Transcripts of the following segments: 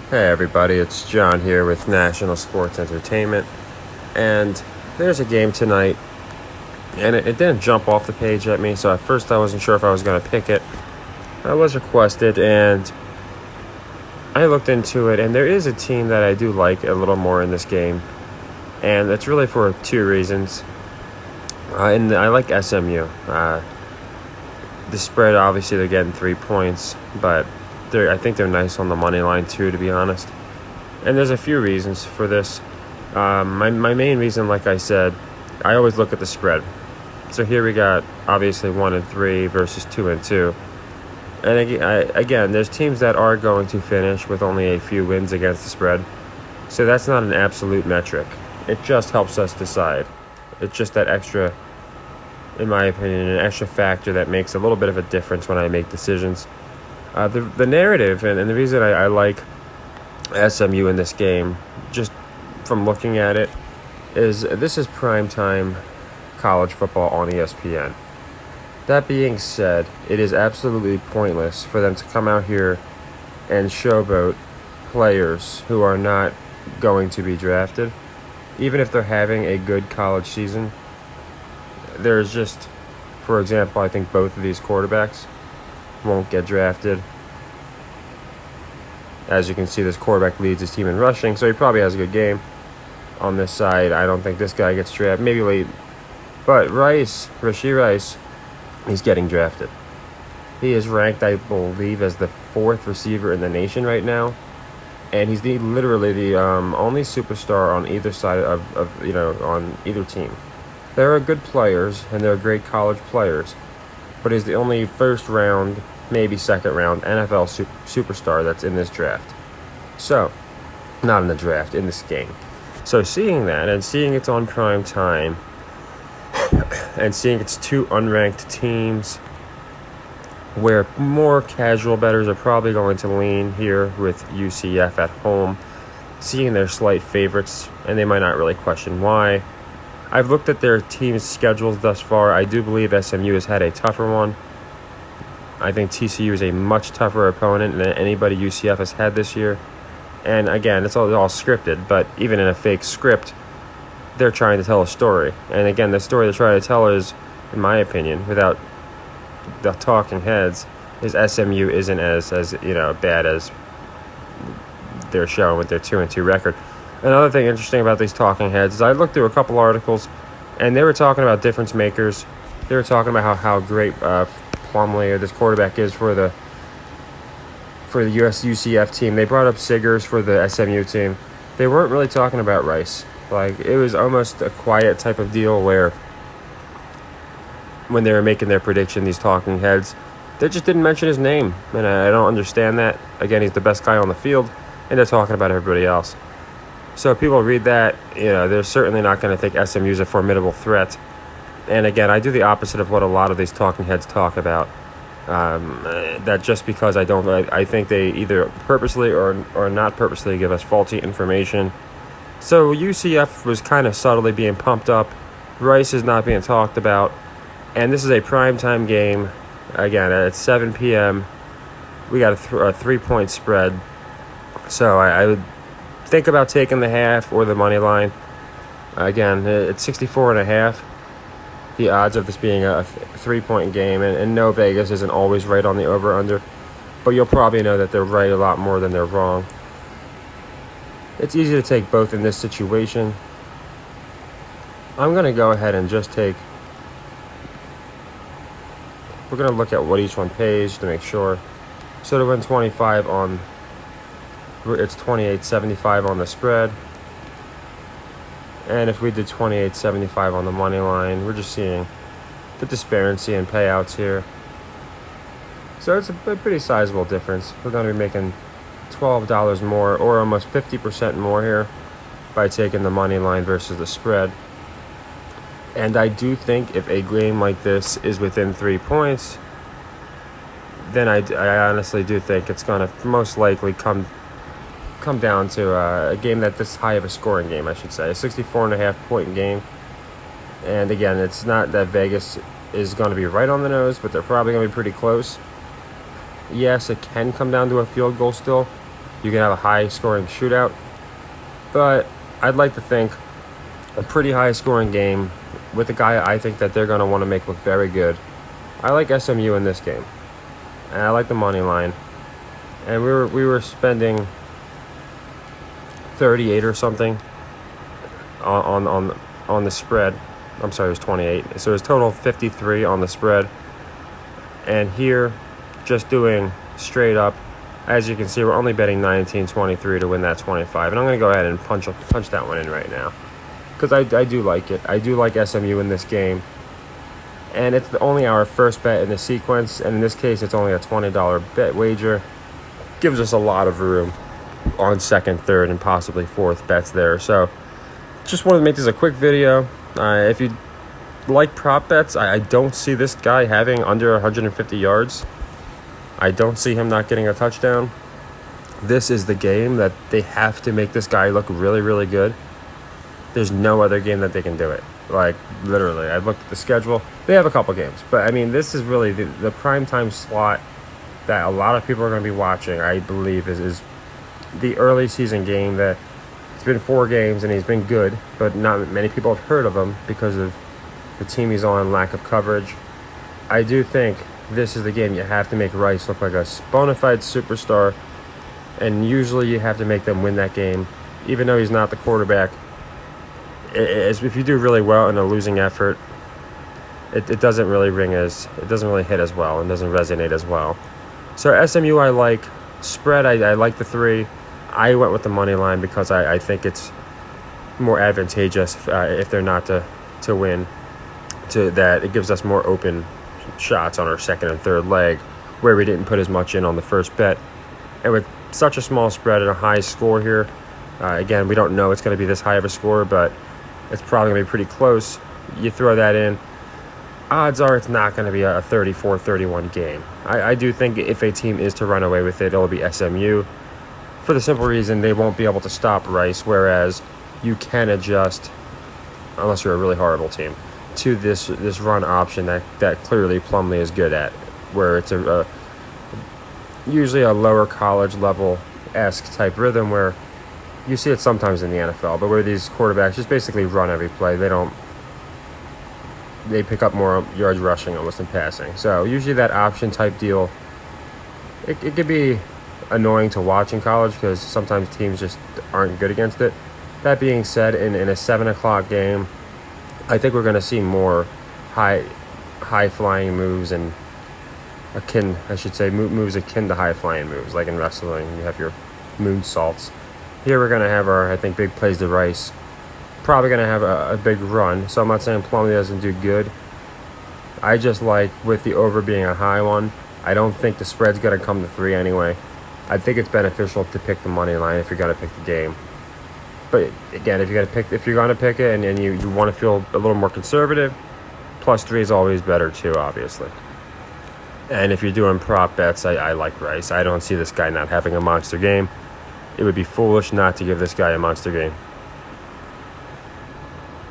Hey everybody, it's John here with National Sports Entertainment, and there's a game tonight, and it didn't jump off the page at me, so at first I wasn't sure if I was going to pick it. I was requested, and I looked into it, and there is a team that I do like a little more in this game, and it's really for two reasons. And I like SMU. The spread, obviously, they're getting 3 points, but I think they're nice on the money line too, to be honest. And there's a few reasons for this. My main reason, like I said, I always look at the spread. So here we got obviously 1 and 3 versus 2 and 2. And again, there's teams that are going to finish with only a few wins against the spread. So that's not an absolute metric. It just helps us decide. It's just that extra, in my opinion, an extra factor that makes a little bit of a difference when I make decisions. The narrative and the reason I like SMU in this game, just from looking at it, is this is primetime college football on ESPN. That being said, it is absolutely pointless for them to come out here and showboat players who are not going to be drafted. Even if they're having a good college season, there's just, for example, I think both of these quarterbacks won't get drafted. As you can see, this quarterback leads his team in rushing, so he probably has a good game. On this side, I don't think this guy gets drafted, maybe late. But Rashee Rice, he's getting drafted. He is ranked, I believe, as the 4th receiver in the nation right now. And he's literally the only superstar on either side on either team. There are good players, and they're great college players. But he's the only first round, maybe second round NFL superstar that's in this draft. So, not in the draft, in this game. So seeing that, and seeing it's on prime time, and seeing it's two unranked teams, where more casual bettors are probably going to lean here with UCF at home, seeing their slight favorites, and they might not really question why. I've looked at their team's schedules thus far. I do believe SMU has had a tougher one. I think TCU is a much tougher opponent than anybody UCF has had this year. And again, it's all scripted, but even in a fake script, they're trying to tell a story. And again, the story they're trying to tell is, in my opinion, without the talking heads, is SMU isn't as bad as they're showing with their 2-2 record. Another thing interesting about these talking heads is I looked through a couple articles, and they were talking about difference makers. They were talking about how great Plumlee, or this quarterback, is for the UCF team. They brought up Siggers for the SMU team. They weren't really talking about Rice. Like, it was almost a quiet type of deal where when they were making their prediction, these talking heads, they just didn't mention his name. And I don't understand that. Again, he's the best guy on the field, and they're talking about everybody else. So if people read that, they're certainly not going to think SMU is a formidable threat. And again, I do the opposite of what a lot of these talking heads talk about. That just because I think they either purposely or not purposely give us faulty information. So UCF was kind of subtly being pumped up. Rice is not being talked about. And this is a primetime game. Again, at 7 p.m., we got a 3-point spread. So I would think about taking the half or the money line. Again, it's 64.5. The odds of this being a 3-point game, and no, Vegas isn't always right on the over-under, but you'll probably know that they're right a lot more than they're wrong. It's easy to take both in this situation. I'm going to go ahead and just we're going to look at what each one pays to make sure. So to win 25 it's 28.75 on the spread. And if we did 28.75 on the money line, we're just seeing the disparity in payouts here. So it's a pretty sizable difference. We're going to be making $12 more, or almost 50% more here, by taking the money line versus the spread. And I do think if a game like this is within 3 points, then I honestly do think it's going to most likely come down to a game that this high of a scoring game, I should say. A 64.5-point game. And again, it's not that Vegas is going to be right on the nose, but they're probably going to be pretty close. Yes, it can come down to a field goal still, you can have a high-scoring shootout. But I'd like to think a pretty high-scoring game with a guy I think that they're going to want to make look very good. I like SMU in this game, and I like the money line. And we were spending 38 or something on the spread. I'm sorry, it was 28. So it was total 53 on the spread. And here, just doing straight up, as you can see, we're only betting 19.23 to win that 25. And I'm going to go ahead and punch that one in right now, because I do like it. I do like SMU in this game. And it's only our first bet in the sequence. And in this case, it's only a $20 bet wager. Gives us a lot of room on second, third, and possibly fourth bets there. So just wanted to make this a quick video. If you like prop bets, I don't see this guy having under 150 yards. I don't see him not getting a touchdown. This is the game that they have to make this guy look really, really good. There's no other game that they can do it. Like, literally, I've looked at the schedule. They have a couple games. But, I mean, this is really the primetime slot that a lot of people are going to be watching, I believe, is the early season game that it's been 4 games and he's been good, but not many people have heard of him because of the team he's on, lack of coverage. I do think this is the game you have to make Rice look like a bona fide superstar, and usually you have to make them win that game, even though he's not the quarterback. If you do really well in a losing effort, it doesn't really it doesn't really hit as well and doesn't resonate as well. So SMU I like. Spread, I like the 3. I went with the money line because I think it's more advantageous if they're not to win. That it gives us more open shots on our second and third leg, where we didn't put as much in on the first bet. And with such a small spread and a high score here, again, we don't know it's going to be this high of a score, but it's probably going to be pretty close. You throw that in, odds are it's not going to be a 34-31 game. I do think if a team is to run away with it, it'll be SMU, for the simple reason they won't be able to stop Rice, whereas you can adjust, unless you're a really horrible team, to this run option that clearly Plumlee is good at, where it's usually a lower college level-esque type rhythm where you see it sometimes in the NFL, but where these quarterbacks just basically run every play. They pick up more yards rushing almost than passing. So usually that option type deal, it could be annoying to watch in college because sometimes teams just aren't good against it. That being said, in a 7 o'clock game, I think we're going to see more high flying moves and moves akin to high flying moves, like in wrestling. You have your moonsaults. Here we're going to have our, I think, big plays to Rice. Probably going to have a big run. So I'm not saying Plumlee doesn't do good. I just like, with the over being a high one, I don't think the spread's going to come to 3 anyway. I think it's beneficial to pick the money line if you're going to pick the game. But again, if you're going to pick it and you want to feel a little more conservative, +3 is always better too, obviously. And if you're doing prop bets, I like Rice. I don't see this guy not having a monster game. It would be foolish not to give this guy a monster game.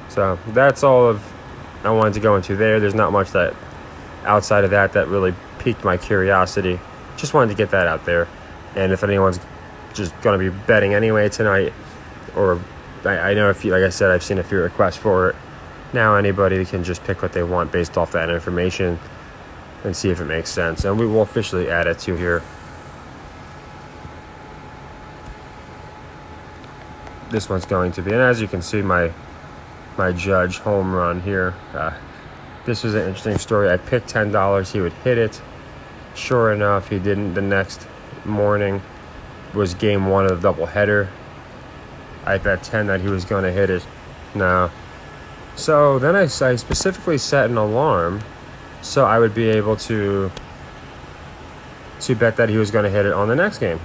So that's all I wanted to go into there. There's not much that outside of that really piqued my curiosity. Just wanted to get that out there. And if anyone's just going to be betting anyway tonight, or I know like I said, I've seen a few requests for it. Now anybody can just pick what they want based off that information and see if it makes sense. And we will officially add it to here. This one's going to be, and as you can see, my Judge home run here. This was an interesting story. I picked $10 he would hit it. Sure enough, he didn't. The next morning was game 1 of the doubleheader. I bet 10 that he was going to hit it. No. So then I specifically set an alarm so I would be able to bet that he was going to hit it on the next game.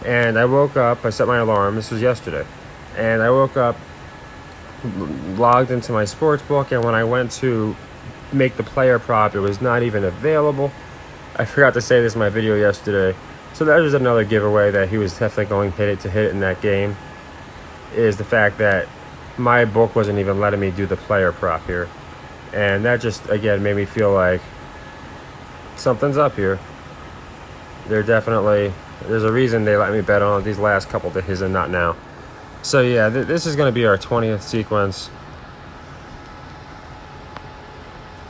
And I woke up, I set my alarm, this was yesterday, and I woke up, logged into my sports book, and when I went to make the player prop, it was not even available. I forgot to say this in my video yesterday. So that was another giveaway that he was definitely going to hit it in that game, is the fact that my book wasn't even letting me do the player prop here. And that just, again, made me feel like something's up here. They're definitely There's a reason they let me bet on it these last couple days and not now. So yeah, this is going to be our 20th sequence.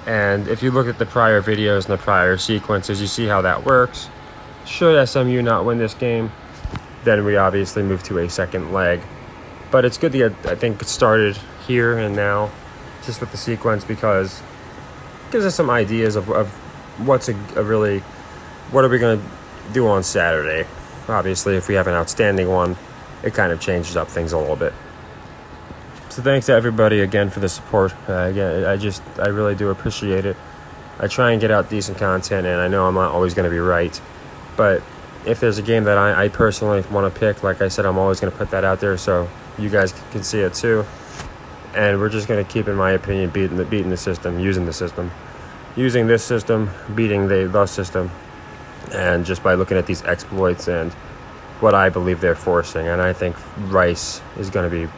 And if you look at the prior videos and the prior sequences, you see how that works. Should SMU not win this game, then we obviously move to a second leg. But it's good to get, I think, started here and now, just with the sequence, because it gives us some ideas of what's what are we going to do on Saturday. Obviously, if we have an outstanding one, it kind of changes up things a little bit. So thanks to everybody again for the support. Again, I really do appreciate it. I try and get out decent content, and I know I'm not always going to be right. But if there's a game that I personally want to pick, like I said, I'm always going to put that out there so you guys can see it too. And we're just going to keep, in my opinion, beating the system, using this system, beating the system, and just by looking at these exploits and what I believe they're forcing. And I think Rice is going to be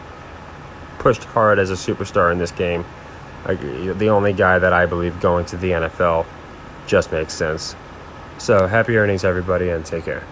pushed hard as a superstar in this game. The only guy that I believe going to the NFL just makes sense. So happy earnings, everybody, and take care.